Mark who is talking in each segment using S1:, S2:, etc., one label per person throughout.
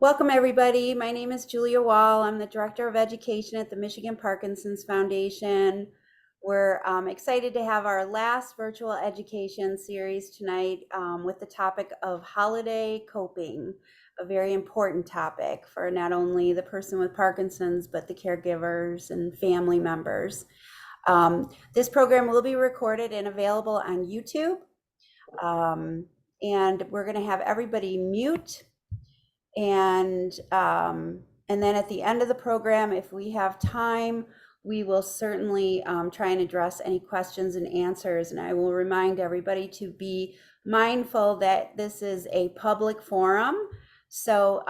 S1: Welcome, everybody. My name is Julia Wall. I'm the Director of Education at the Michigan Parkinson's Foundation. We're excited to have our last virtual education series tonight with the topic of holiday coping, a very important topic for not only the person with Parkinson's, but the caregivers and family members. This program will be recorded and available on YouTube. And we're going to have everybody mute. And then at the end of the program, if we have time, we will certainly try and address any questions and answers. And I will remind everybody to be mindful that this is a public forum. So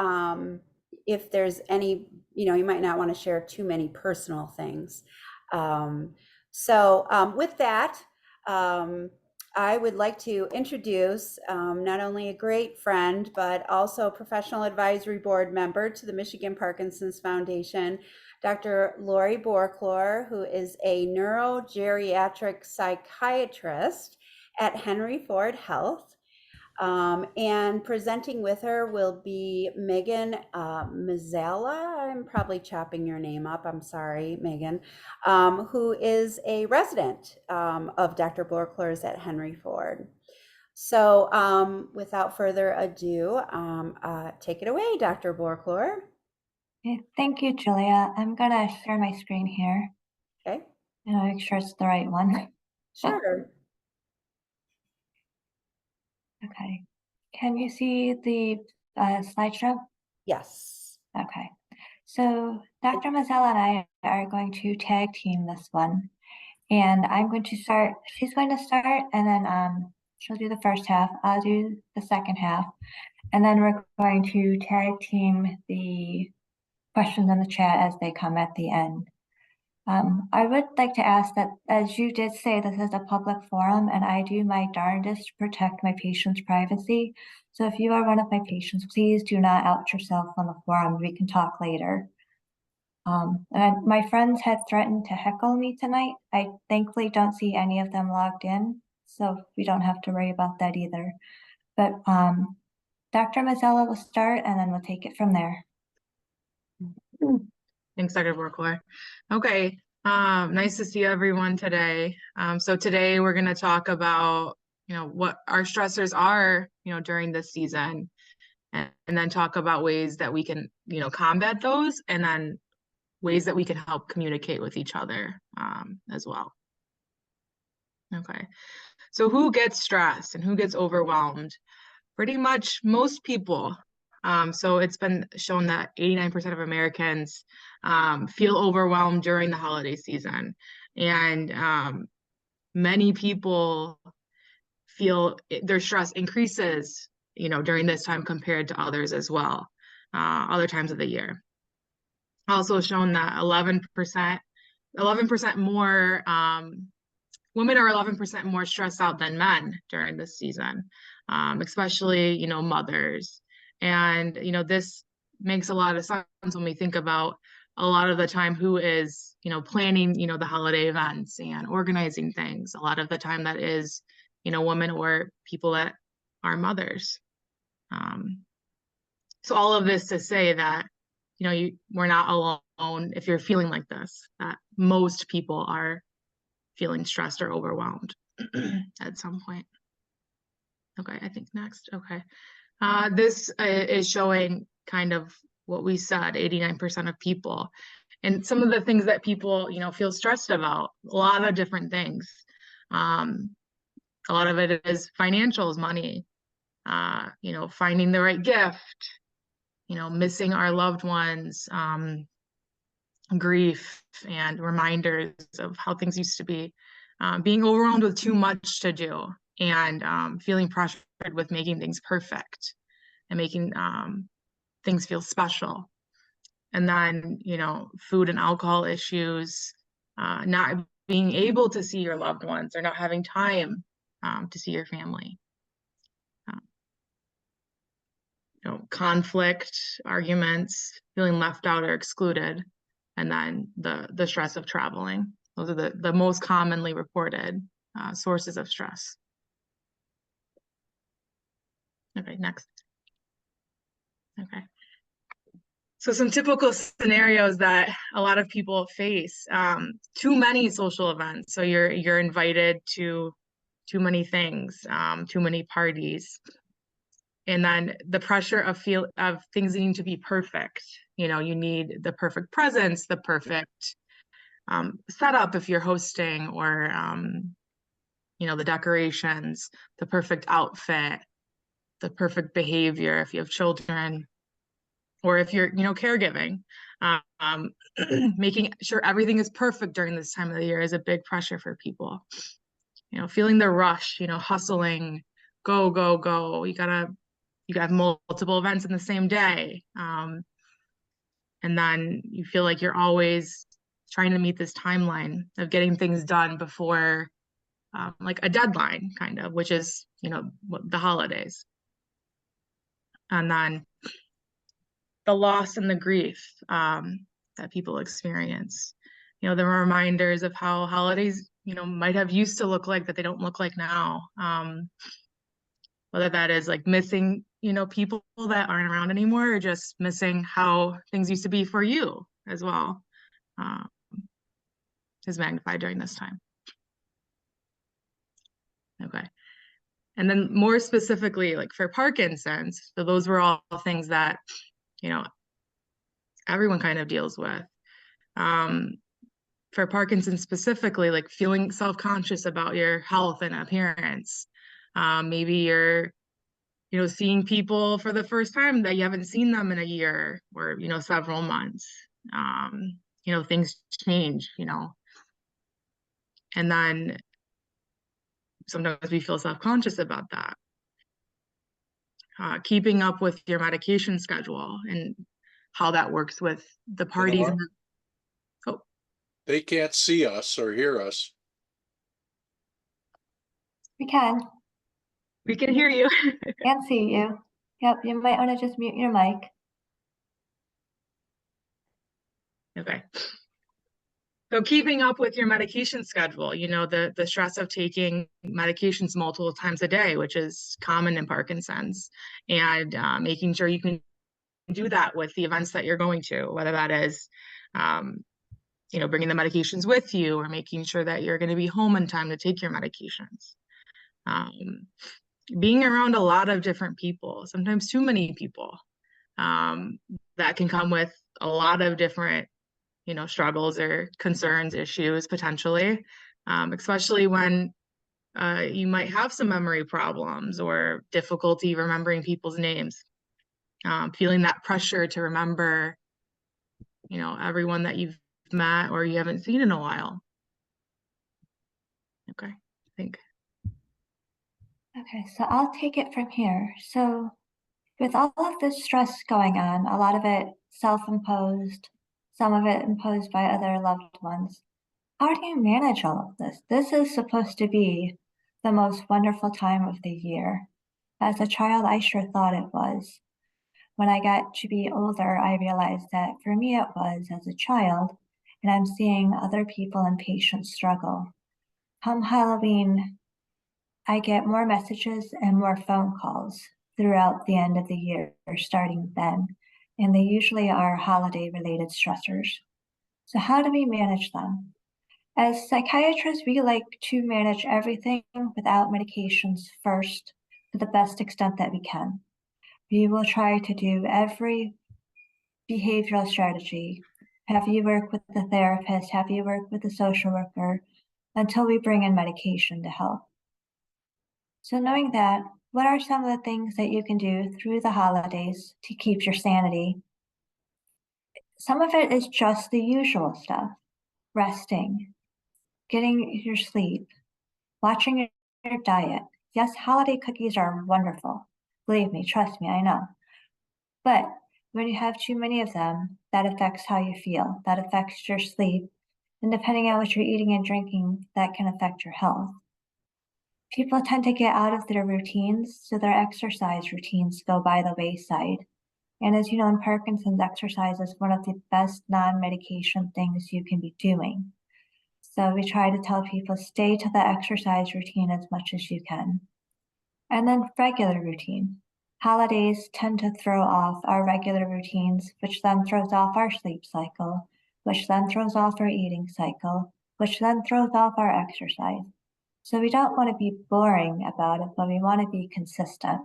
S1: if there's any, you might not want to share too many personal things. With that, I would like to introduce not only a great friend, but also a professional advisory board member to the Michigan Parkinson's Foundation, Dr. Laurie Boore-Clor, who is a neurogeriatric psychiatrist at Henry Ford Health. And presenting with her will be Megan Mazzella. I'm probably chopping your name up. I'm sorry, Megan, who is a resident of Dr. Boore-Clor's at Henry Ford. So without further ado, take it away, Dr. Boore-Clor.
S2: Okay, thank you, Julia. I'm going to share my screen here.
S1: Okay.
S2: And I'll make sure it's the right one.
S1: Sure.
S2: Okay. Can you see the slideshow?
S1: Yes.
S2: Okay. So Dr. Mazzella and I are going to tag team this one. And I'm going to start, she's going to start, and then she'll do the first half. I'll do the second half. And then we're going to tag team the questions in the chat as they come at the end. I would like to ask that, as you did say, this is a public forum, and I do my darndest to protect my patients' privacy. So if you are one of my patients, please do not out yourself on the forum. We can talk later. And my friends had threatened to heckle me tonight. I thankfully don't see any of them logged in, so we don't have to worry about that either. But Dr. Mazzella will start, and then we'll take it from there.
S3: Thanks, Dr. Boore-Clor. Okay, nice to see everyone today. So today we're going to talk about, what our stressors are, during this season, and then talk about ways that we can, combat those, and then ways that we can help communicate with each other as well. Okay, so who gets stressed and who gets overwhelmed? Pretty much most people. So it's been shown that 89% of Americans feel overwhelmed during the holiday season. And many people feel their stress increases, during this time compared to others as well, other times of the year. Also shown that 11% more, women are 11% more stressed out than men during this season, especially, mothers. And, this makes a lot of sense when we think about a lot of the time who is, planning, the holiday events and organizing things. A lot of the time that is, women or people that are mothers. So all of this to say that, we're not alone if you're feeling like this, that most people are feeling stressed or overwhelmed at some point. Okay, I think next. Okay. This is showing kind of what we said, 89% of people. And some of the things that people, feel stressed about, a lot of different things. A lot of it is financials, money, finding the right gift, missing our loved ones, grief and reminders of how things used to be, being overwhelmed with too much to do, and feeling pressured with making things perfect and making things feel special. And then, food and alcohol issues, not being able to see your loved ones or not having time to see your family. Conflict, arguments, feeling left out or excluded, and then the stress of traveling. Those are the most commonly reported sources of stress. Okay, next. Okay. So some typical scenarios that a lot of people face, too many social events. So you're invited to too many things, too many parties. And then the pressure of things needing to be perfect. You need the perfect presents, the perfect setup if you're hosting, or the decorations, the perfect outfit, the perfect behavior if you have children, or if you're, caregiving. Um, Making sure everything is perfect during this time of the year is a big pressure for people. Feeling the rush, hustling, go, go, go. You have multiple events in the same day. And then you feel like you're always trying to meet this timeline of getting things done before like a deadline, kind of, which is, the holidays. And then the loss and the grief that people experience. The reminders of how holidays, might have used to look like that they don't look like now. Whether that is like missing, people that aren't around anymore, or just missing how things used to be for you as well, is magnified during this time. Okay. And then more specifically, like for Parkinson's, so those were all things that, everyone kind of deals with. For Parkinson's specifically, like feeling self-conscious about your health and appearance. Maybe you're, seeing people for the first time that you haven't seen them in a year, or, several months. Things change, and then sometimes we feel self-conscious about that. Keeping up with your medication schedule and how that works with the parties. Oh,
S4: They can't see us or hear us.
S2: We can
S3: we can hear you.
S2: and see you. Yep, you might want to just mute your mic.
S3: Okay. So keeping up with your medication schedule, the stress of taking medications multiple times a day, which is common in Parkinson's, and making sure you can do that with the events that you're going to, whether that is, bringing the medications with you, or making sure that you're going to be home in time to take your medications. Being around a lot of different people, sometimes too many people, that can come with a lot of different struggles or concerns, issues potentially, especially when you might have some memory problems or difficulty remembering people's names, feeling that pressure to remember, everyone that you've met or you haven't seen in a while. Okay, I think.
S2: Okay, so I'll take it from here. So with all of this stress going on, a lot of it self-imposed, some of it imposed by other loved ones, how do you manage all of this? This is supposed to be the most wonderful time of the year. As a child, I sure thought it was. When I got to be older, I realized that for me it was as a child, and I'm seeing other people and patients struggle. Come Halloween, I get more messages and more phone calls throughout the end of the year, starting then, and they usually are holiday-related stressors. So how do we manage them? As psychiatrists, we like to manage everything without medications first to the best extent that we can. We will try to do every behavioral strategy, have you work with the therapist, have you work with the social worker, until we bring in medication to help. So knowing that, what are some of the things that you can do through the holidays to keep your sanity? Some of it is just the usual stuff, resting, getting your sleep, watching your diet. Yes, holiday cookies are wonderful. Believe me, trust me, I know. But when you have too many of them, that affects how you feel, that affects your sleep, and depending on what you're eating and drinking, that can affect your health. People tend to get out of their routines, so their exercise routines go by the wayside. And as you know, in Parkinson's, exercise is one of the best non-medication things you can be doing. So we try to tell people stay to the exercise routine as much as you can. And then regular routine. Holidays tend to throw off our regular routines, which then throws off our sleep cycle, which then throws off our eating cycle, which then throws off our exercise. So we don't want to be boring about it, but we want to be consistent.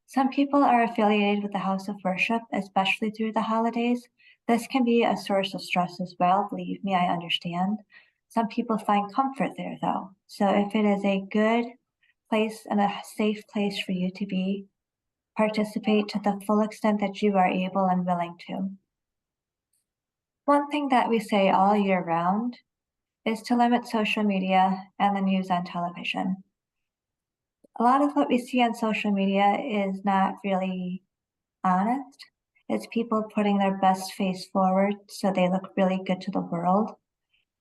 S2: Some people are affiliated with the house of worship, especially through the holidays. This can be a source of stress as well. Believe me, I understand. Some people find comfort there, though. So if it is a good place and a safe place for you to be, participate to the full extent that you are able and willing to. One thing that we say all year round is to limit social media and the news on television. A lot of what we see on social media is not really honest. It's people putting their best face forward so they look really good to the world.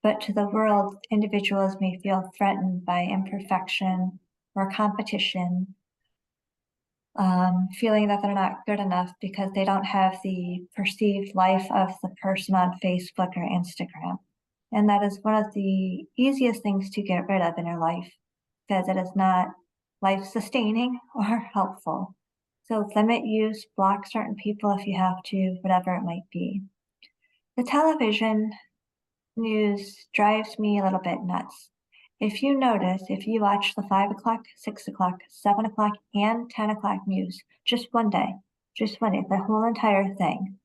S2: But to the world, individuals may feel threatened by imperfection or competition, feeling that they're not good enough because they don't have the perceived life of the person on Facebook or Instagram. And that is one of the easiest things to get rid of in your life because it is not life sustaining or helpful. So limit use, block certain people if you have to, whatever it might be. The television news drives me a little bit nuts. If you notice, if you watch the 5 o'clock, 6 o'clock, 7 o'clock, and 10 o'clock news, just one day, the whole entire thing,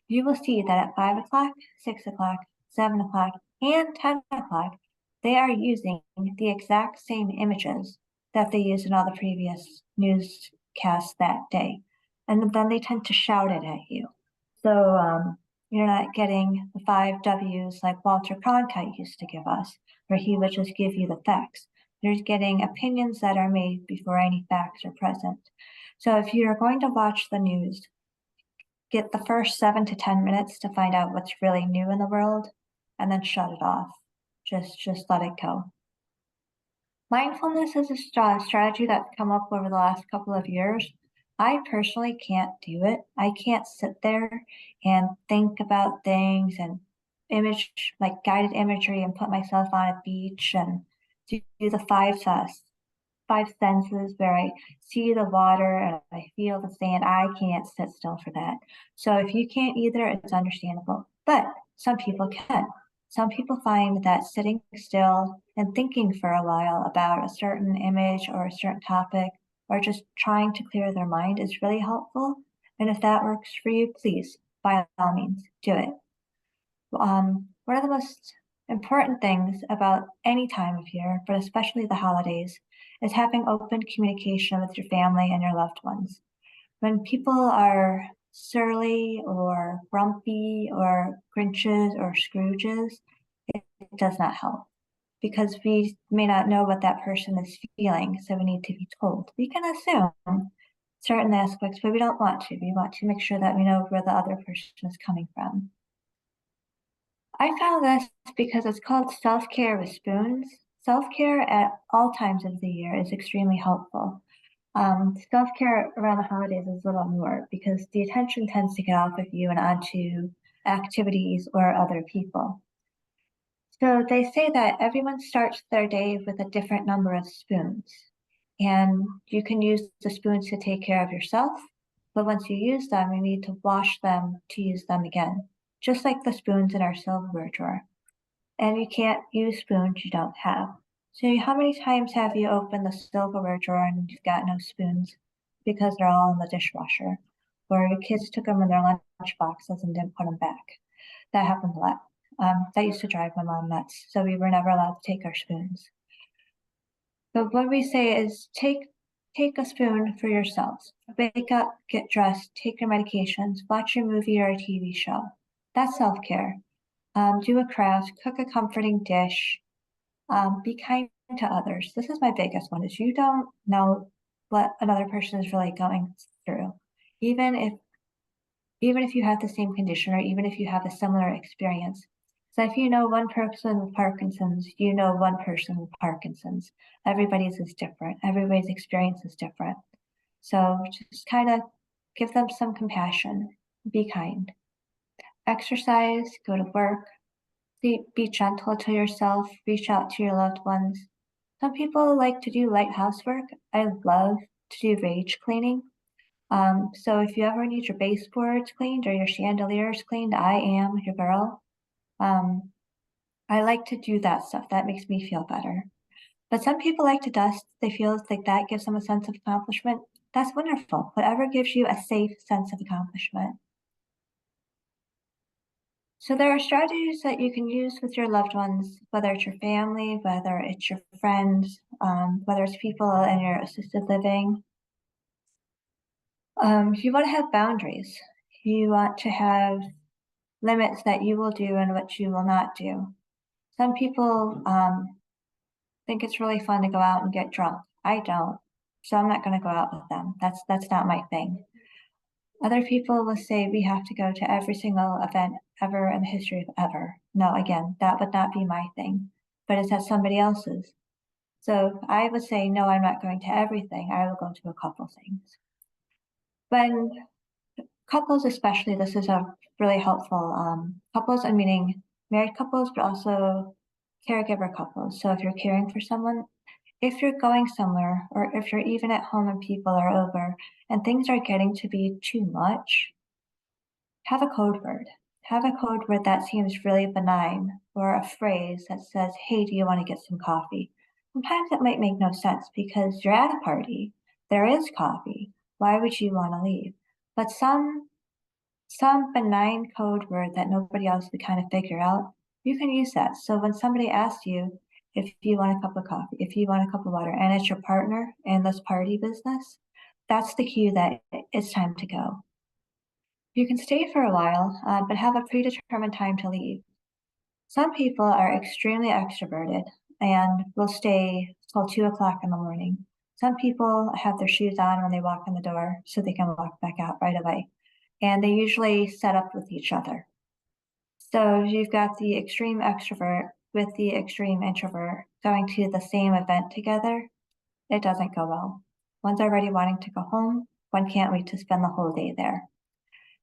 S2: you will see that at 5 o'clock, 6 o'clock, 7 o'clock, and 10 o'clock, they are using the exact same images that they used in all the previous newscasts that day. And then they tend to shout it at you. So you're not getting the 5 W's like Walter Cronkite used to give us, where he would just give you the facts. You're getting opinions that are made before any facts are present. So if you're going to watch the news, get the first 7 to 10 minutes to find out what's really new in the world, and then shut it off. Just let it go. Mindfulness is a strategy that's come up over the last couple of years. I personally can't do it. I can't sit there and think about things and like guided imagery and put myself on a beach and do the five senses where I see the water and I feel the sand. I can't sit still for that. So if you can't either, it's understandable. But some people can. Some people find that sitting still and thinking for a while about a certain image or a certain topic or just trying to clear their mind is really helpful. And if that works for you, please, by all means, do it. One of the most important things about any time of year, but especially the holidays, is having open communication with your family and your loved ones. When people are surly or grumpy or Grinches or Scrooges, it does not help because we may not know what that person is feeling, so we need to be told. We can assume certain aspects, but we don't want to. We want to make sure that we know where the other person is coming from. I found this because it's called self-care with spoons. Self-care at all times of the year is extremely helpful. Self-care around the holidays is a little more because the attention tends to get off of you and onto activities or other people. So they say that everyone starts their day with a different number of spoons. And you can use the spoons to take care of yourself, but once you use them, you need to wash them to use them again, just like the spoons in our silverware drawer. And you can't use spoons you don't have. So how many times have you opened the silverware drawer and you've got no spoons because they're all in the dishwasher? Or your kids took them in their lunch boxes and didn't put them back. That happens a lot. That used to drive my mom nuts. So we were never allowed to take our spoons. But what we say is take a spoon for yourselves. Wake up, get dressed, take your medications, watch your movie or a TV show. That's self-care. Do a craft, cook a comforting dish, be kind to others. This is my biggest one, is you don't know what another person is really going through. Even if you have the same condition or even if you have a similar experience. So if you know one person with Parkinson's, you know one person with Parkinson's. Everybody's is different. Everybody's experience is different. So just kind of give them some compassion. Be kind. Exercise, go to work, be gentle to yourself, reach out to your loved ones. Some people like to do light housework. I love to do rage cleaning. So if you ever need your baseboards cleaned or your chandeliers cleaned, I am your girl. I like to do that stuff. That makes me feel better. But some people like to dust. They feel like that gives them a sense of accomplishment. That's wonderful. Whatever gives you a safe sense of accomplishment. So there are strategies that you can use with your loved ones, whether it's your family, whether it's your friends, whether it's people in your assisted living. You want to have boundaries. You want to have limits that you will do and what you will not do. Some people think it's really fun to go out and get drunk. I don't, so I'm not going to go out with them. That's not my thing. Other people will say we have to go to every single event ever in the history of ever. No, again, that would not be my thing, but it's at somebody else's. So I would say, no, I'm not going to everything. I will go to a couple things. When couples, especially, this is a really helpful, couples, I'm meaning married couples, but also caregiver couples. So if you're caring for someone, if you're going somewhere, or if you're even at home and people are over and things are getting to be too much, have a code word. Have a code word that seems really benign, or a phrase that says, hey, do you want to get some coffee? Sometimes it might make no sense because you're at a party, there is coffee. Why would you want to leave? But some benign code word that nobody else would kind of figure out, you can use that. So when somebody asks you if you want a cup of coffee, if you want a cup of water, and it's your partner in this party business, that's the cue that it's time to go. You can stay for a while, but have a predetermined time to leave. Some people are extremely extroverted and will stay till 2 o'clock in the morning. Some people have their shoes on when they walk in the door so they can walk back out right away. And they usually set up with each other. So you've got the extreme extrovert with the extreme introvert going to the same event together. It doesn't go well. One's already wanting to go home. One can't wait to spend the whole day there.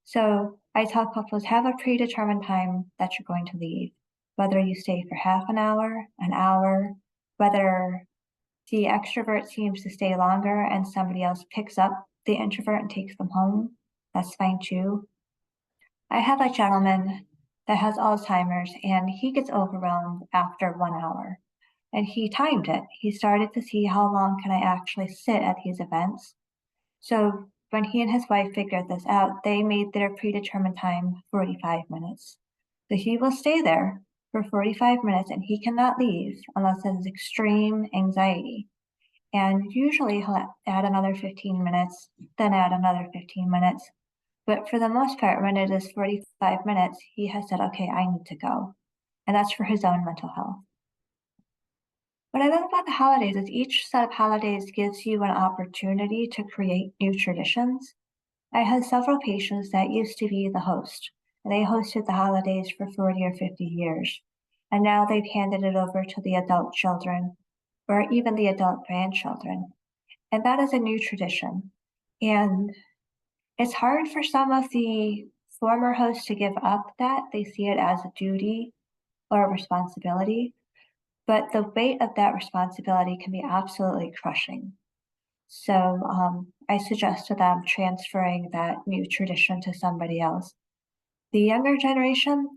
S2: So I tell couples, have a predetermined time that you're going to leave, whether you stay for half an hour, whether the extrovert seems to stay longer and somebody else picks up the introvert and takes them home. That's fine too. I have a gentleman that has Alzheimer's and he gets overwhelmed after 1 hour. And he timed it. He started to see how long can I actually sit at these events. So when he and his wife figured this out, they made their predetermined time 45 minutes. So he will stay there for 45 minutes and he cannot leave unless it is extreme anxiety. And usually he'll add another 15 minutes, then add another 15 minutes. But for the most part, when it is 45 minutes, he has said, okay, I need to go. And that's for his own mental health. What I love about the holidays is each set of holidays gives you an opportunity to create new traditions. I had several patients that used to be the host, and they hosted the holidays for 40 or 50 years. And now they've handed it over to the adult children or even the adult grandchildren. And that is a new tradition. And it's hard for some of the former hosts to give up that. They see it as a duty or a responsibility. But the weight of that responsibility can be absolutely crushing. So I suggest to them transferring that new tradition to somebody else. The younger generation,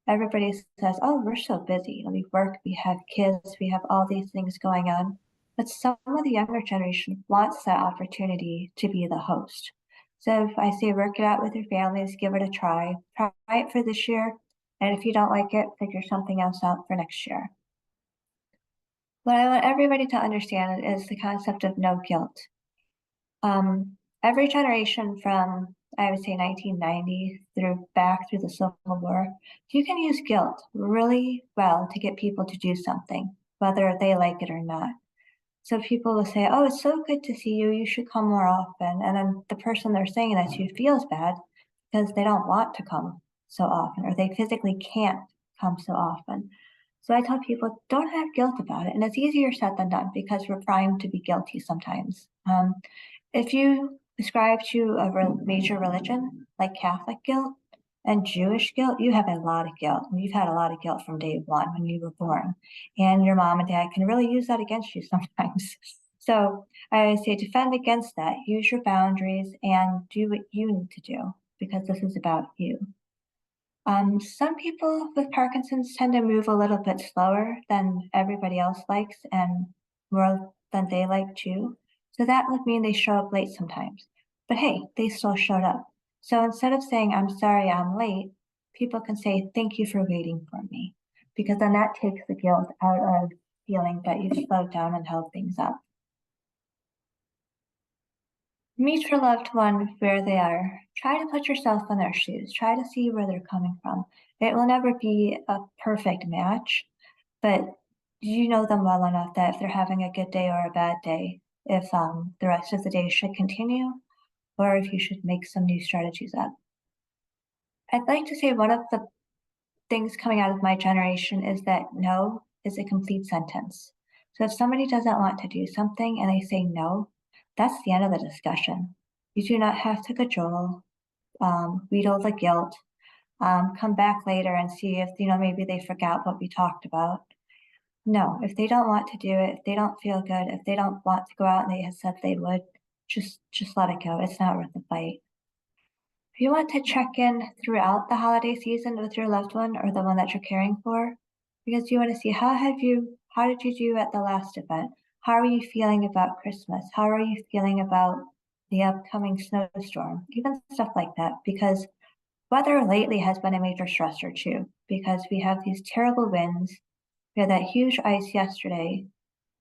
S2: everybody says, oh, we're so busy. We work, we have kids, we have all these things going on. But some of the younger generation wants that opportunity to be the host. So if I say work it out with your families, give it a try. Try it for this year. And if you don't like it, figure something else out for next year. What I want everybody to understand is the concept of no guilt. Every generation from, I would say 1990 back through the Civil War, you can use guilt really well to get people to do something, whether they like it or not. So people will say, oh, it's so good to see you, you should come more often. And then the person they're saying that to feels bad because they don't want to come so often, or they physically can't come so often. So I tell people, don't have guilt about it. And it's easier said than done because we're primed to be guilty sometimes. If you ascribe to a major religion like Catholic guilt and Jewish guilt, you have a lot of guilt. You've had a lot of guilt from day one when you were born. And your mom and dad can really use that against you sometimes. So I say defend against that, use your boundaries and do what you need to do because this is about you. Some people with Parkinson's tend to move a little bit slower than everybody else likes and more than they like too. So that would mean they show up late sometimes. But hey, they still showed up. So instead of saying, I'm sorry I'm late, people can say, thank you for waiting for me. Because then that takes the guilt out of feeling that you slowed down and held things up. Meet your loved one where they are. Try to put yourself in their shoes. Try to see where they're coming from. It will never be a perfect match, but you know them well enough that if they're having a good day or a bad day, if the rest of the day should continue, or if you should make some new strategies up. I'd like to say one of the things coming out of my generation is that no is a complete sentence. So if somebody doesn't want to do something and they say no, that's the end of the discussion. You do not have to cajole, wheedle the guilt, come back later and see if, maybe they forgot what we talked about. No, if they don't want to do it, if they don't feel good, if they don't want to go out and they had said they would, just let it go. It's not worth the fight. If you want to check in throughout the holiday season with your loved one or the one that you're caring for, because you want to see how did you do at the last event? How are you feeling about Christmas? How are you feeling about the upcoming snowstorm? Even stuff like that, because weather lately has been a major stressor too, because we have these terrible winds. We had that huge ice yesterday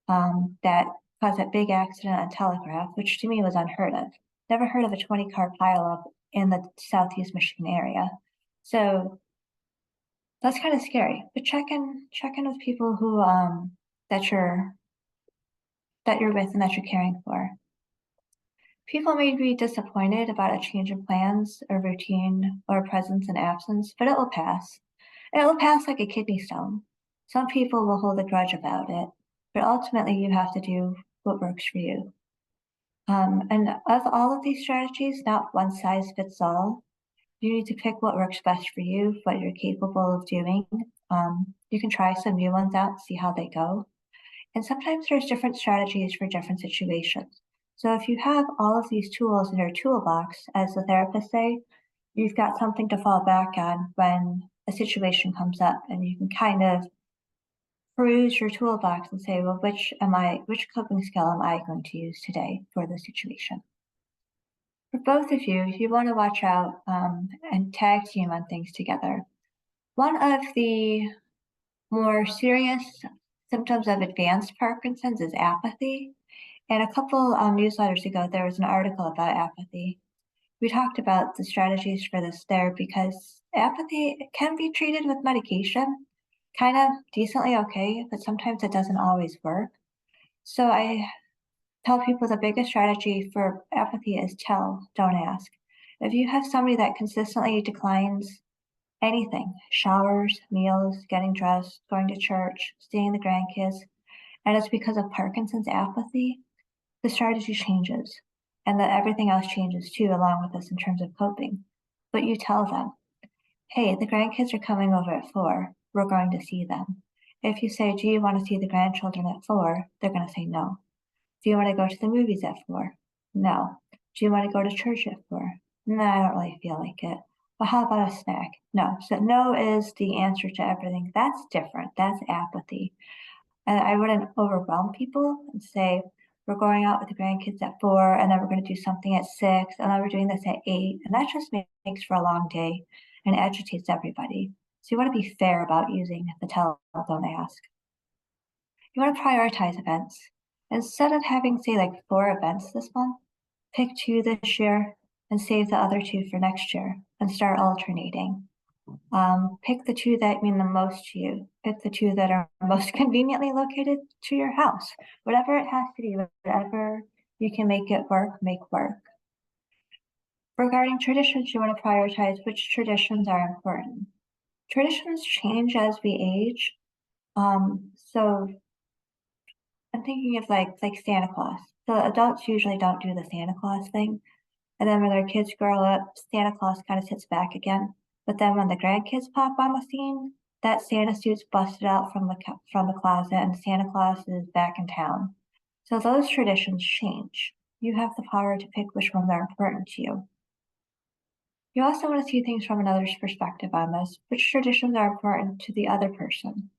S2: that caused that big accident on Telegraph, which to me was unheard of. Never heard of a 20-car pileup in the Southeast Michigan area. So that's kind of scary. But check in with people who that you're with and that you're caring for. People may be disappointed about a change in plans or routine or presence and absence, but it will pass. It will pass like a kidney stone. Some people will hold a grudge about it, but ultimately you have to do what works for you. And of all of these strategies, not one size fits all. You need to pick what works best for you, what you're capable of doing. You can try some new ones out, see how they go. And sometimes there's different strategies for different situations. So if you have all of these tools in your toolbox, as the therapists say, you've got something to fall back on when a situation comes up, and you can kind of peruse your toolbox and say, well, which coping skill am I going to use today for this situation? For both of you, you want to watch out and tag team on things together. One of the more serious symptoms of advanced Parkinson's is apathy. And a couple newsletters ago, there was an article about apathy. We talked about the strategies for this there because apathy can be treated with medication, kind of decently okay, but sometimes it doesn't always work. So I tell people the biggest strategy for apathy is tell, don't ask. If you have somebody that consistently declines anything, showers, meals, getting dressed, going to church, seeing the grandkids, and it's because of Parkinson's apathy, the strategy changes. And that everything else changes too, along with this in terms of coping. But you tell them, hey, the grandkids are coming over at 4. We're going to see them. If you say, do you want to see the grandchildren at 4? They're going to say no. Do you want to go to the movies at 4? No. Do you want to go to church at 4? No, I don't really feel like it. Well, how about a snack? No. So no is the answer to everything. That's different. That's apathy. And I wouldn't overwhelm people and say, we're going out with the grandkids at 4, and then we're going to do something at 6, and then we're doing this at 8. And that just makes for a long day and agitates everybody. So you want to be fair about using the telephone ask. You want to prioritize events. Instead of having, say, like 4 events this month, pick 2 this year and save the other 2 for next year and start alternating. Pick the 2 that mean the most to you. Pick the 2 that are most conveniently located to your house. Whatever it has to be, whatever you can make it work, make work. Regarding traditions, you want to prioritize which traditions are important. Traditions change as we age. So I'm thinking of like Santa Claus. So adults usually don't do the Santa Claus thing. And then when their kids grow up, Santa Claus kind of sits back again. But then when the grandkids pop on the scene, that Santa suit's busted out from the closet and Santa Claus is back in town. So those traditions change. You have the power to pick which ones are important to you. You also want to see things from another's perspective on this, which traditions are important to the other person.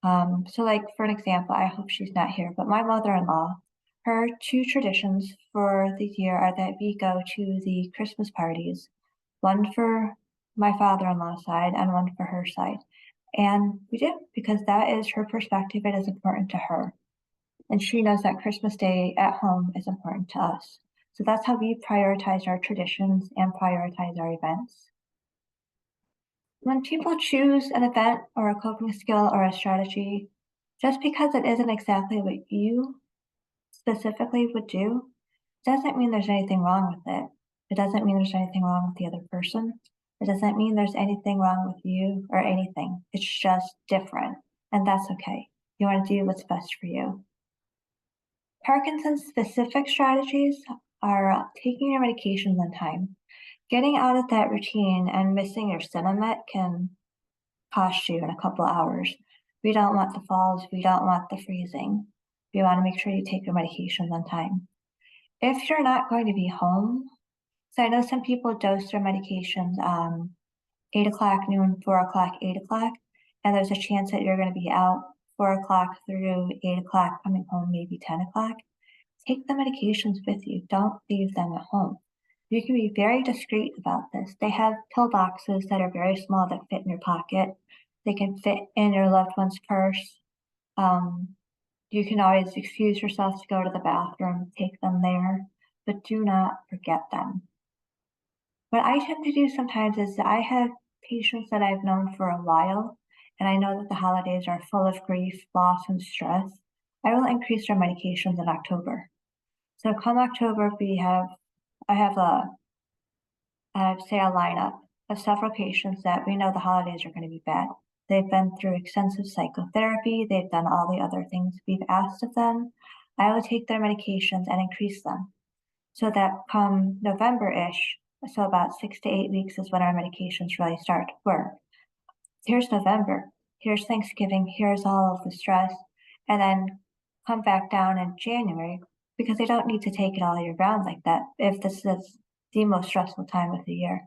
S2: So like for an example, I hope she's not here, but my mother-in-law, her two traditions for the year are that we go to the Christmas parties, one for my father-in-law's side and one for her side. And we do because that is her perspective. It is important to her. And she knows that Christmas Day at home is important to us. So that's how we prioritize our traditions and prioritize our events. When people choose an event or a coping skill or a strategy, just because it isn't exactly what you specifically would do, doesn't mean there's anything wrong with it. It doesn't mean there's anything wrong with the other person. It doesn't mean there's anything wrong with you or anything. It's just different, and that's okay. You want to do what's best for you. Parkinson's specific strategies are taking your medications on time. Getting out of that routine and missing your Cinemet can cost you in a couple of hours. We don't want the falls. We don't want the freezing. We want to make sure you take your medications on time. If you're not going to be home, so I know some people dose their medications 8 o'clock, noon, 4 o'clock, 8 o'clock, and there's a chance that you're going to be out 4 o'clock through 8 o'clock, coming home maybe 10 o'clock. Take the medications with you. Don't leave them at home. You can be very discreet about this. They have pill boxes that are very small that fit in your pocket. They can fit in your loved one's purse. You can always excuse yourself to go to the bathroom, take them there, but do not forget them. What I tend to do sometimes is I have patients that I've known for a while, and I know that the holidays are full of grief, loss, and stress. I will increase their medications in October. So come October, I have I'd say a lineup of several patients that we know the holidays are going to be bad. They've been through extensive psychotherapy. They've done all the other things we've asked of them. I will take their medications and increase them so that come November-ish, so about 6 to 8 weeks is when our medications really start to work. Here's November, here's Thanksgiving, here's all of the stress, and then come back down in January because they don't need to take it all year round like that if this is the most stressful time of the year.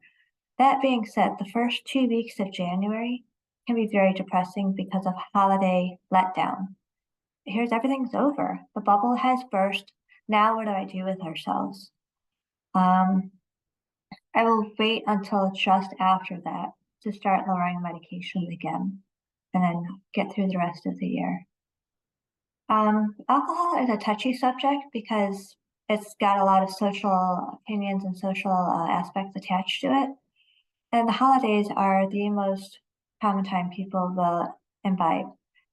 S2: That being said, the first 2 weeks of January can be very depressing because of holiday letdown. Here's everything's over. The bubble has burst. Now what do I do with ourselves? I will wait until just after that to start lowering medications again and then get through the rest of the year. Alcohol is a touchy subject because it's got a lot of social opinions and social aspects attached to it. And the holidays are the most common time people will imbibe.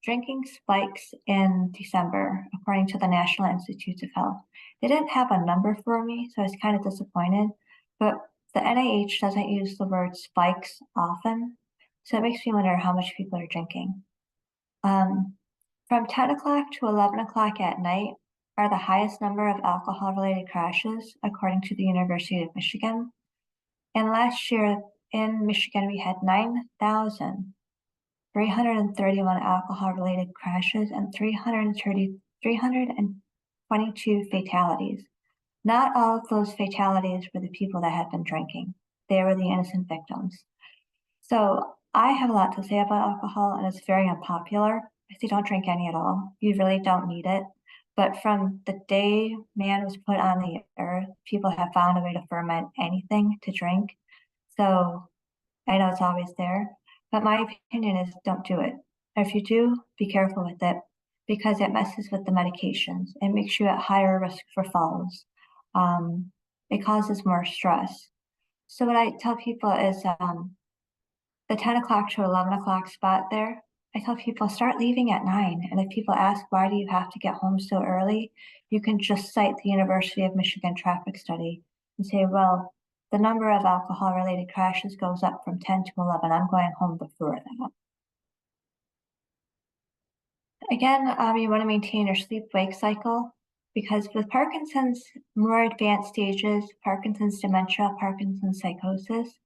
S2: Drinking spikes in December, according to the National Institutes of Health. They didn't have a number for me, so I was kind of disappointed. But the NIH doesn't use the word spikes often, so it makes me wonder how much people are drinking. From 10 o'clock to 11 o'clock at night are the highest number of alcohol-related crashes, according to the University of Michigan. And last year in Michigan, we had 9,331 alcohol-related crashes and 322 fatalities. Not all of those fatalities were the people that had been drinking. They were the innocent victims. So I have a lot to say about alcohol, and it's very unpopular. I say don't drink any at all. You really don't need it. But from the day man was put on the earth, people have found a way to ferment anything to drink. So I know it's always there, but my opinion is don't do it. If you do, be careful with it because it messes with the medications. It makes you at higher risk for falls. It causes more stress. So what I tell people is the 10 o'clock to 11 o'clock spot there, I tell people start leaving at 9. And if people ask, why do you have to get home so early? You can just cite the University of Michigan traffic study and say, well, the number of alcohol-related crashes goes up from 10 to 11. I'm going home before that. Again, you want to maintain your sleep-wake cycle because with Parkinson's more advanced stages, Parkinson's dementia, Parkinson's psychosis,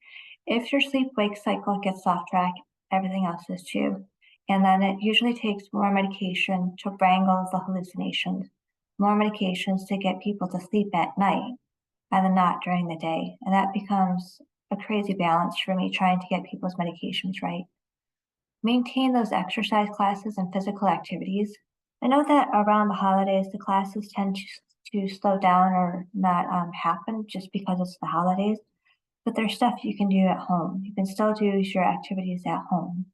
S2: if your sleep-wake cycle gets off track, everything else is too. And then it usually takes more medication to wrangle the hallucinations. more medications to get people to sleep at night and then not during the day. And that becomes a crazy balance for me trying to get people's medications right. Maintain those exercise classes and physical activities. I know that around the holidays, the classes tend to slow down or not happen just because it's the holidays, but there's stuff you can do at home. You can still do your activities at home.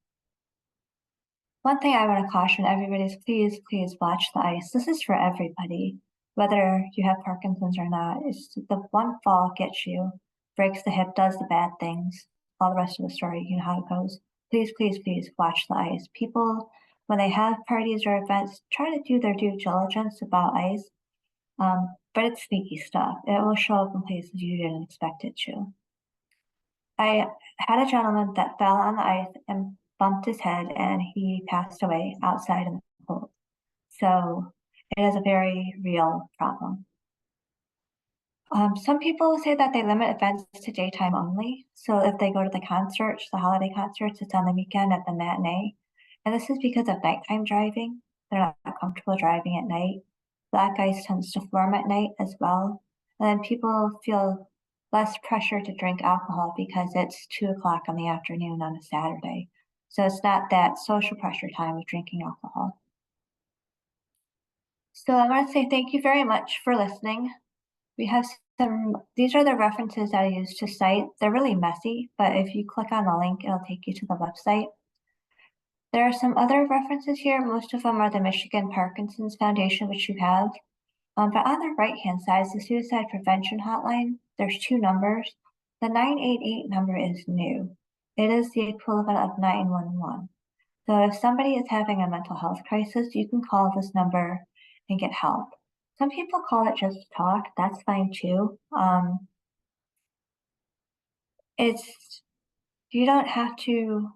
S2: One thing I want to caution everybody is please watch the ice. This is for everybody, whether you have Parkinson's or not. It's the one fall gets you, breaks the hip, does the bad things. All the rest of the story, you know how it goes. Please watch the ice. People, when they have parties or events, try to do their due diligence about ice. But it's sneaky stuff. It will show up in places you didn't expect it to. I had a gentleman that fell on the ice and bumped his head, and he passed away outside in the cold. So it is a very real problem. Some people say that they limit events to daytime only. So if they go to the concerts, the holiday concerts, it's on the weekend at the matinee. And this is because of nighttime driving. They're not comfortable driving at night. Black ice tends to form at night as well. And then people feel less pressure to drink alcohol because it's 2 o'clock in the afternoon on a Saturday. So it's not that social pressure time of drinking alcohol. So I want to say thank you very much for listening. We have these are the references I use to cite. They're really messy, but if you click on the link, it'll take you to the website. There are some other references here. Most of them are the Michigan Parkinson's Foundation, which you have. But on the right-hand side is the suicide prevention hotline. There's 2 numbers. The 988 number is new. It is the equivalent of 911. So if somebody is having a mental health crisis, you can call this number and get help. Some people call it just to talk. That's fine too. You don't have to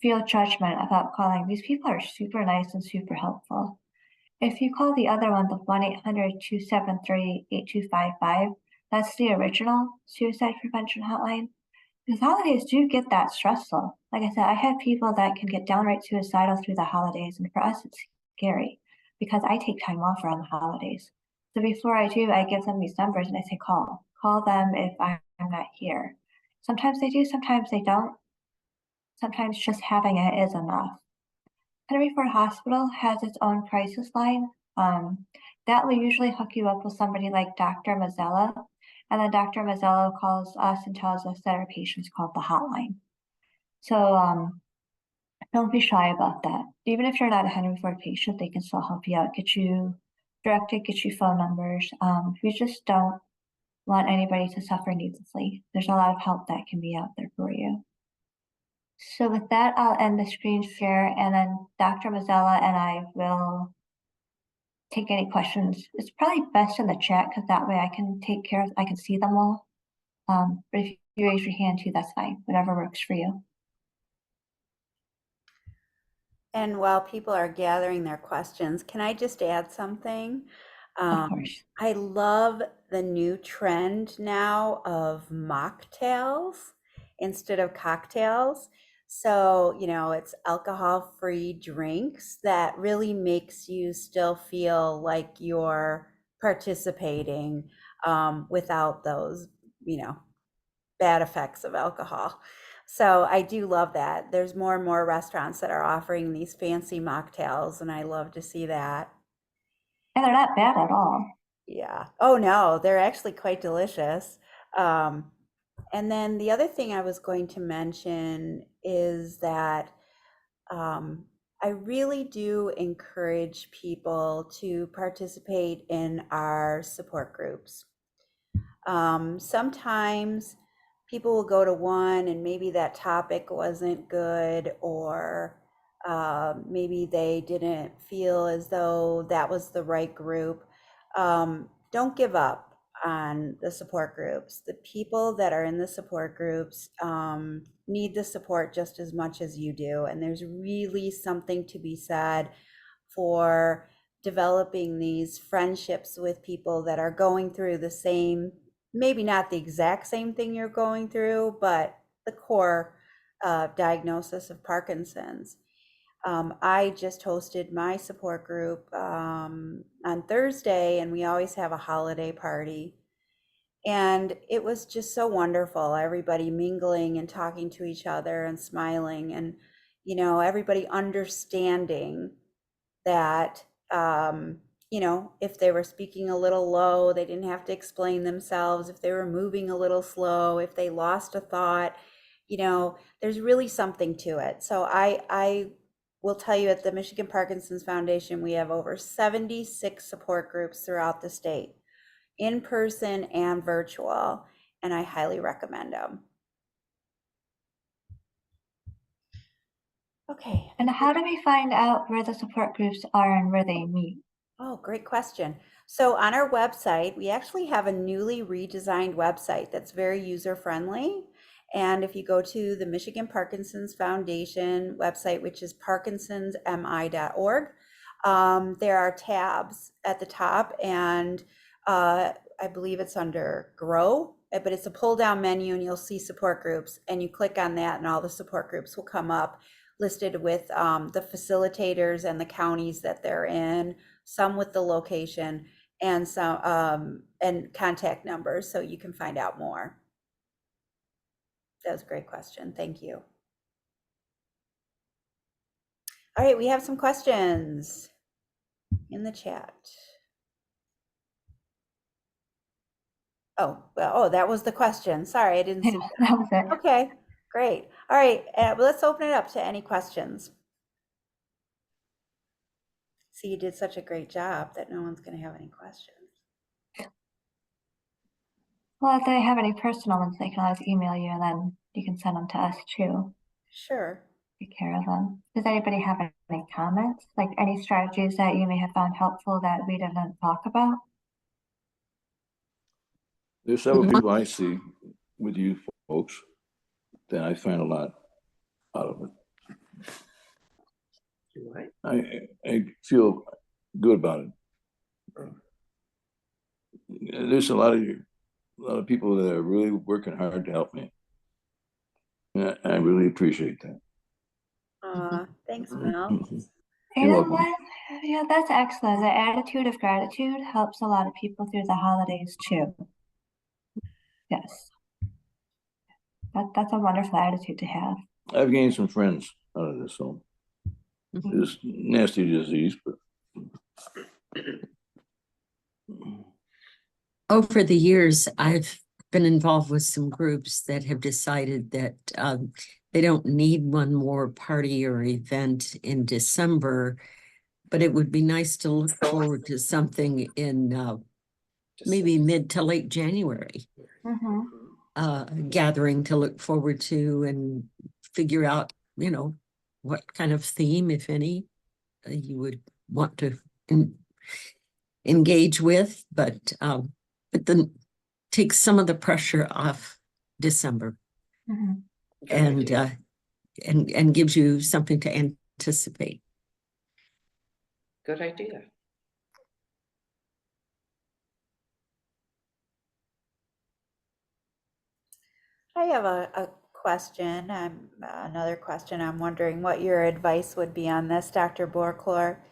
S2: feel judgment about calling. These people are super nice and super helpful. If you call the other one, the 1-800-273-8255, that's the original suicide prevention hotline. Because holidays do get that stressful. Like I said, I have people that can get downright suicidal through the holidays, and for us, it's scary because I take time off around the holidays. So before I do, I give them these numbers and I say, call them if I'm not here. Sometimes they do, sometimes they don't. Sometimes just having it is enough. Henry Ford Hospital has its own crisis line. That will usually hook you up with somebody like Dr. Mazzella, and then Dr. Mazzella calls us and tells us that our patient's called the hotline. So don't be shy about that. Even if you're not a Henry Ford patient, they can still help you out, get you directed, get you phone numbers. We just don't want anybody to suffer needlessly. There's a lot of help that can be out there for you. So with that, I'll end the screen share, and then Dr. Mazzella and I will take any questions. It's probably best in the chat because that way I can I can see them all. But if you raise your hand too, that's fine. Whatever works for you.
S1: And while people are gathering their questions, can I just add something?
S2: Of course.
S1: I love the new trend now of mocktails instead of cocktails. So, it's alcohol-free drinks that really makes you still feel like you're participating without those, bad effects of alcohol. So I do love that. There's more and more restaurants that are offering these fancy mocktails, and I love to see that.
S2: And they're not bad at all.
S1: Yeah. Oh no, they're actually quite delicious. Um, and then the other thing I was going to mention is that um, I really do encourage people to participate in our support groups. Sometimes people will go to one and maybe that topic wasn't good, or maybe they didn't feel as though that was the right group. Don't give up on the support groups. The people that are in the support groups need the support just as much as you do. And there's really something to be said for developing these friendships with people that are going through the same, maybe not the exact same thing you're going through, but the core diagnosis of Parkinson's. I just hosted my support group on Thursday, and we always have a holiday party. And it was just so wonderful, everybody mingling and talking to each other and smiling, and, everybody understanding that, if they were speaking a little low, they didn't have to explain themselves. If they were moving a little slow, if they lost a thought, there's really something to it. So I will tell you, at the Michigan Parkinson's Foundation, we have over 76 support groups throughout the state, in person and virtual, and I highly recommend them. Okay.
S2: And how do we find out where the support groups are and where they meet?
S1: Oh, great question. So on our website, we actually have a newly redesigned website that's very user-friendly. And if you go to the Michigan Parkinson's Foundation website, which is parkinsonsmi.org, there are tabs at the top, and I believe it's under Grow, but it's a pull-down menu, and you'll see support groups, and you click on that, and all the support groups will come up listed with the facilitators and the counties that they're in, some with the location, and some and contact numbers, so you can find out more. That was a great question. Thank you. All right, we have some questions in the chat. Oh, well, oh, that was the question. Sorry, I didn't see that.
S2: That was it.
S1: Okay, great. All right, let's open it up to any questions. See, you did such a great job that no one's going to have any questions.
S2: Well, if they have any personal ones, they can always email you, and then you can send them to us too.
S1: Sure.
S2: Take care of them. Does anybody have any comments? Like any strategies that you may have found helpful that we didn't talk about?
S5: There's several people I see with you folks that I find a lot out of it. I feel good about it. There's a lot of people that are really working hard to help me. And I really appreciate that.
S1: Thanks, Mel.
S2: You know what? Yeah, that's excellent. The attitude of gratitude helps a lot of people through the holidays too. Yes. That's a wonderful attitude to have.
S5: I've gained some friends out of this, so this nasty disease, but
S6: over the years, I've been involved with some groups that have decided that they don't need one more party or event in December, but it would be nice to look forward to something in maybe mid to late January. Gathering to look forward to and figure out, what kind of theme, if any, you would want to engage with, but then take some of the pressure off December, and gives you something to anticipate.
S7: Good idea.
S1: I have a question. Another question. I'm wondering what your advice would be on this, Dr. Boore-Clor.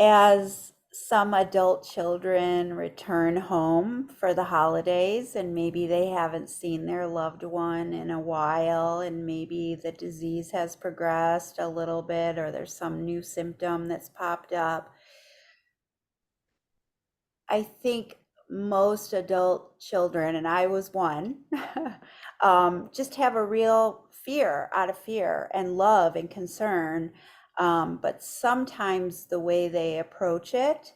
S1: As some adult children return home for the holidays, and maybe they haven't seen their loved one in a while, and maybe the disease has progressed a little bit, or there's some new symptom that's popped up. I think most adult children, and I was one, just have a real fear out of fear and love and concern. But sometimes the way they approach it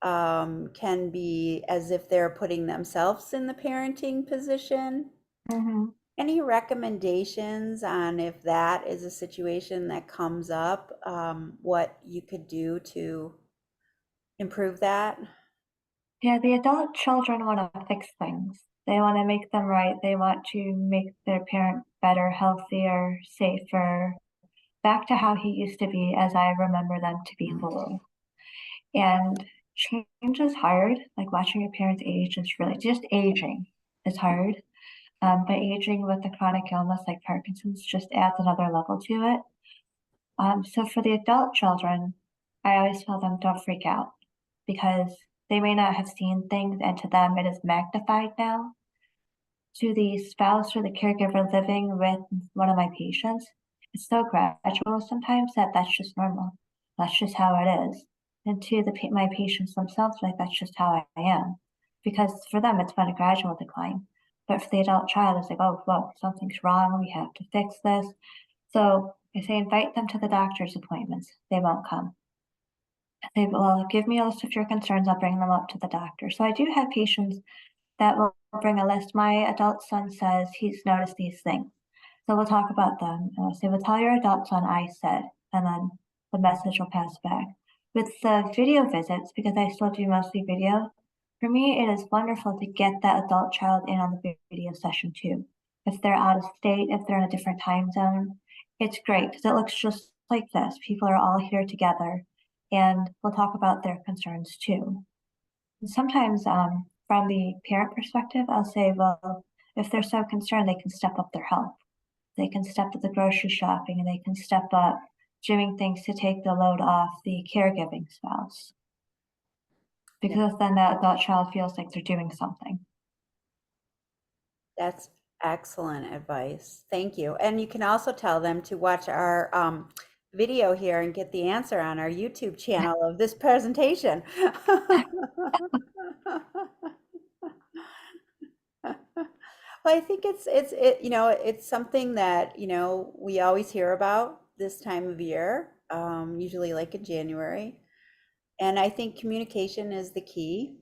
S1: can be as if they're putting themselves in the parenting position. Any recommendations on, if that is a situation that comes up, what you could do to improve that?
S2: Yeah, the adult children want to fix things. They want to make them right. They want to make their parent better, healthier, safer, back to how he used to be as I remember them to be little. And change is hard. Like watching your parents age is really just aging is hard. But aging with a chronic illness like Parkinson's just adds another level to it. So for the adult children, I always tell them don't freak out because they may not have seen things, and to them it is magnified now. To the spouse or the caregiver living with one of my patients, it's so gradual sometimes that that's just normal. That's just how it is. And to my patients themselves, like that's just how I am. Because for them, it's been a gradual decline. But for the adult child, it's like, oh, whoa, something's wrong. We have to fix this. So I say invite them to the doctor's appointments. They won't come. They will give me a list of your concerns. I'll bring them up to the doctor. So I do have patients that will bring a list. My adult son says he's noticed these things. So we'll talk about them. And I'll say, well, tell your adult son I said, and then the message will pass back. With the video visits, because I still do mostly video, for me, it is wonderful to get that adult child in on the video session too. If they're out of state, if they're in a different time zone, it's great because it looks just like this. People are all here together, and we'll talk about their concerns too. Sometimes, from the parent perspective, I'll say, well, if they're so concerned, they can step up their help. They can step up the grocery shopping and they can step up doing things to take the load off the caregiving spouse. Because then that adult child feels like they're doing something.
S1: That's excellent advice. Thank you. And you can also tell them to watch our video here and get the answer on our YouTube channel of this presentation. Well, I think it's something that, we always hear about this time of year, usually like in January. And I think communication is the key.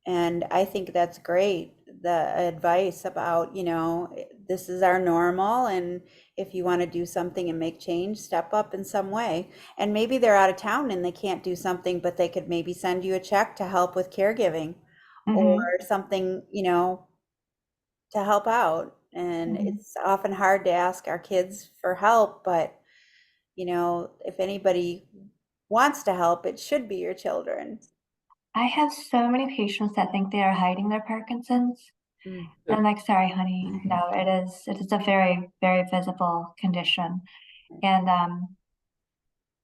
S1: And I think that's great. The advice about, this is our normal. And if you want to do something and make change, step up in some way. And maybe they're out of town and they can't do something, but they could maybe send you a check to help with caregiving or something, to help out. And it's often hard to ask our kids for help, but, if anybody wants to help, it should be your children.
S2: I have so many patients that think they are hiding their Parkinson's. And I'm like, sorry, honey. No, it is a very, very visible condition. And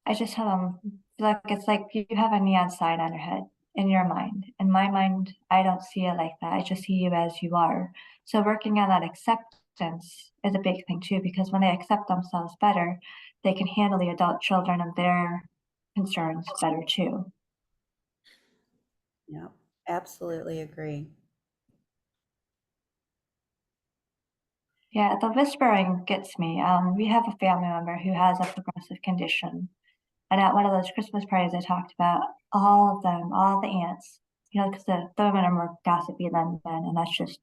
S2: I just tell them, like, it's like you have a neon sign on your head in your mind. In my mind, I don't see it like that. I just see you as you are. So working on that acceptance is a big thing too, because when they accept themselves better, they can handle the adult children and their concerns better too.
S1: Yeah, absolutely agree.
S2: Yeah, the whispering gets me. We have a family member who has a progressive condition. And at one of those Christmas parties, I talked about all of them, all the aunts, because the women are more gossipy than men, and that's just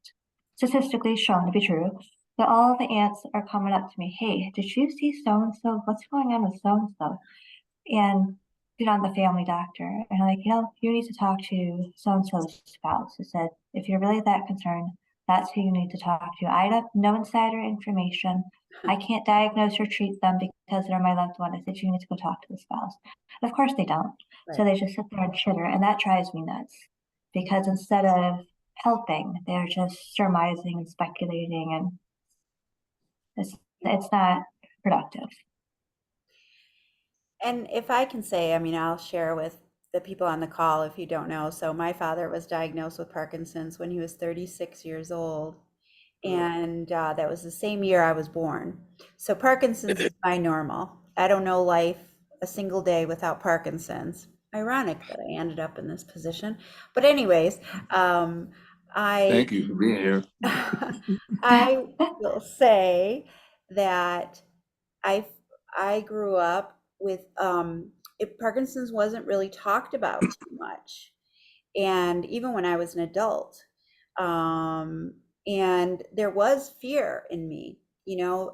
S2: statistically shown to be true. But all of the aunts are coming up to me, hey, did you see so and so? What's going on with so and so? And I'm the family doctor, and I'm like, you need to talk to so and so's spouse. I said, if you're really that concerned, that's who you need to talk to. I have no insider information. I can't diagnose or treat them because they're my loved one. I said, you need to go talk to the spouse. Of course they don't. So they just sit there and chitter, and that drives me nuts because instead of helping, they're just surmising and speculating, and it's not productive.
S1: And if I can say, I'll share with the people on the call if you don't know. So my father was diagnosed with Parkinson's when he was 36 years old. And that was the same year I was born. So Parkinson's is my normal. I don't know life a single day without Parkinson's. Ironic that I ended up in this position. But anyways,
S5: Thank you for being here.
S1: I will say that I grew up with Parkinson's wasn't really talked about too much, and even when I was an adult, and there was fear in me. No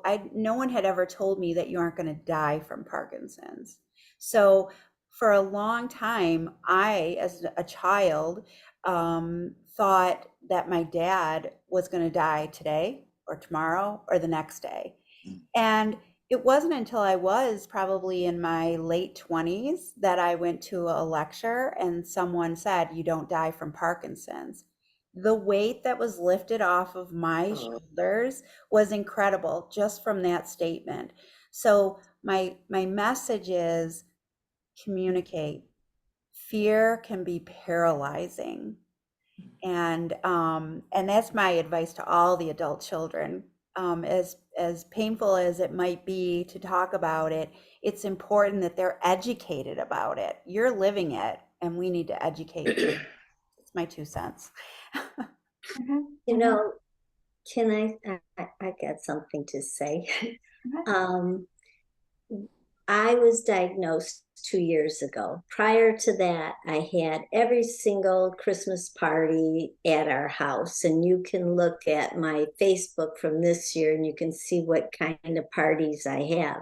S1: one had ever told me that you aren't going to die from Parkinson's. So for a long time, I, as a child, thought that my dad was going to die today or tomorrow or the next day. And it wasn't until I was probably in my late 20s that I went to a lecture and someone said, you don't die from Parkinson's. The weight that was lifted off of my shoulders was incredible just from that statement. So my message is communicate. Fear can be paralyzing. And that's my advice to all the adult children. As painful as it might be to talk about it, it's important that they're educated about it. You're living it, and we need to educate you. It's my 2 cents.
S8: You know, can I got something to say. Um, I was diagnosed 2 years ago. Prior to that, I had every single Christmas party at our house. And you can look at my Facebook from this year and you can see what kind of parties I have.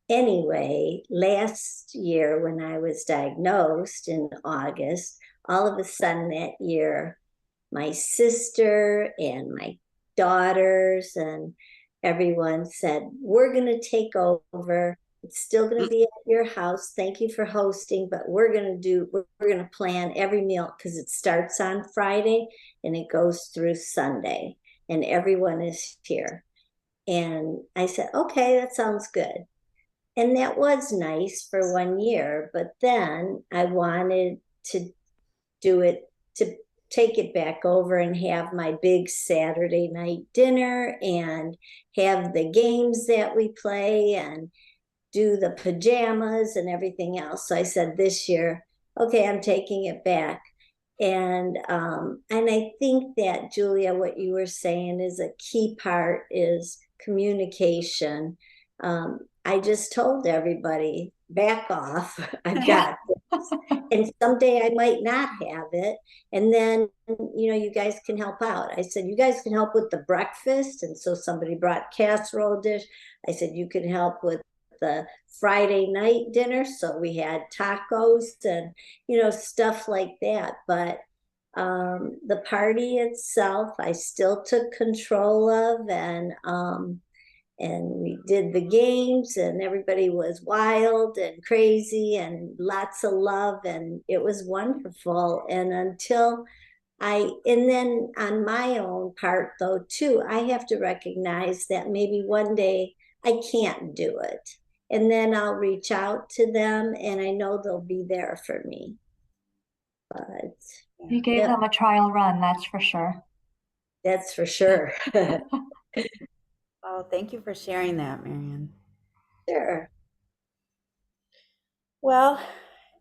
S8: Anyway, last year when I was diagnosed in August, all of a sudden that year, my sister and my daughters and everyone said, we're going to take over. It's still going to be at your house. Thank you for hosting, but we're going to plan every meal because it starts on Friday and it goes through Sunday and everyone is here. And I said, okay, that sounds good. And that was nice for 1 year, but then I wanted to do it, to take it back over and have my big Saturday night dinner and have the games that we play and do the pajamas and everything else. So I said this year, okay, I'm taking it back. And I think that, Julia, what you were saying is a key part is communication. I just told everybody, back off. I've got this. And someday I might not have it. And then, you guys can help out. I said, you guys can help with the breakfast. And so somebody brought casserole dish. I said, you can help with the Friday night dinner. So we had tacos and, stuff like that. But the party itself, I still took control of, and we did the games and everybody was wild and crazy and lots of love and it was wonderful. And then on my own part though too, I have to recognize that maybe one day I can't do it. And then I'll reach out to them and I know they'll be there for me. But
S2: You gave them a trial run, that's for sure.
S8: That's for sure.
S1: Oh, thank you for sharing that, Marian.
S8: Sure.
S1: Well,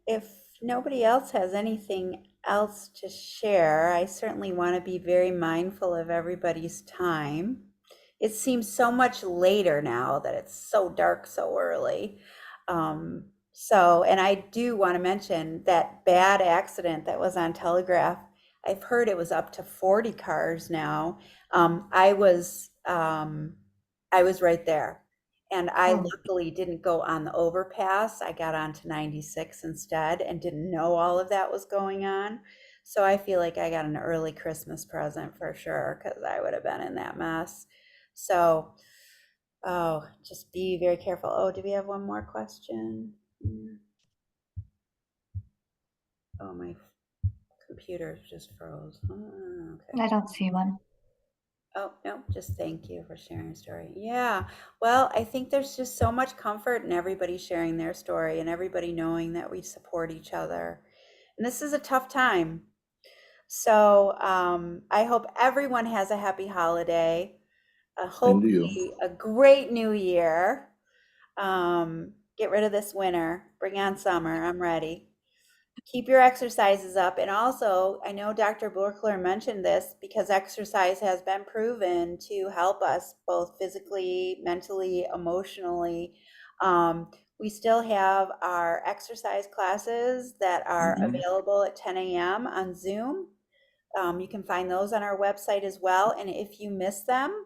S1: if nobody else has anything else to share, I certainly want to be very mindful of everybody's time. It seems so much later now that it's so dark so early. And I do want to mention that bad accident that was on Telegraph. I've heard it was up to 40 cars now. I was right there. And I luckily didn't go on the overpass. I got onto 96 instead and didn't know all of that was going on. So I feel like I got an early Christmas present for sure because I would have been in that mess. So, just be very careful. Oh, do we have one more question? Oh, my computer just froze. Okay.
S2: I don't see one.
S1: Oh, no, just thank you for sharing your story. Yeah, well, I think there's just so much comfort in everybody sharing their story and everybody knowing that we support each other. And this is a tough time. So I hope everyone has a happy holiday, hopefully a great new year. Get rid of this winter, bring on summer, I'm ready. Keep your exercises up. And also, I know Dr. Boore-Clor mentioned this because exercise has been proven to help us both physically, mentally, emotionally. We still have our exercise classes that are available at 10 a.m. on Zoom. You can find those on our website as well. And if you miss them,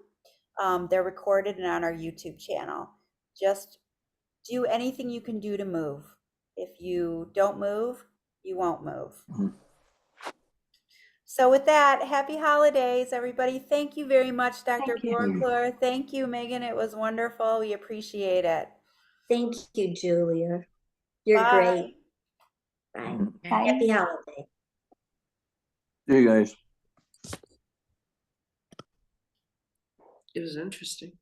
S1: they're recorded and on our YouTube channel. Just do anything you can do to move. If you don't move, you won't move. So with that, happy holidays, everybody. Thank you very much, Dr. Boore-Clor. Thank you, Megan. It was wonderful. We appreciate it.
S8: Thank you, Julia. You're
S1: Bye.
S8: great. Bye.
S2: Bye.
S8: Happy holiday.
S5: Hey, guys.
S7: It was interesting.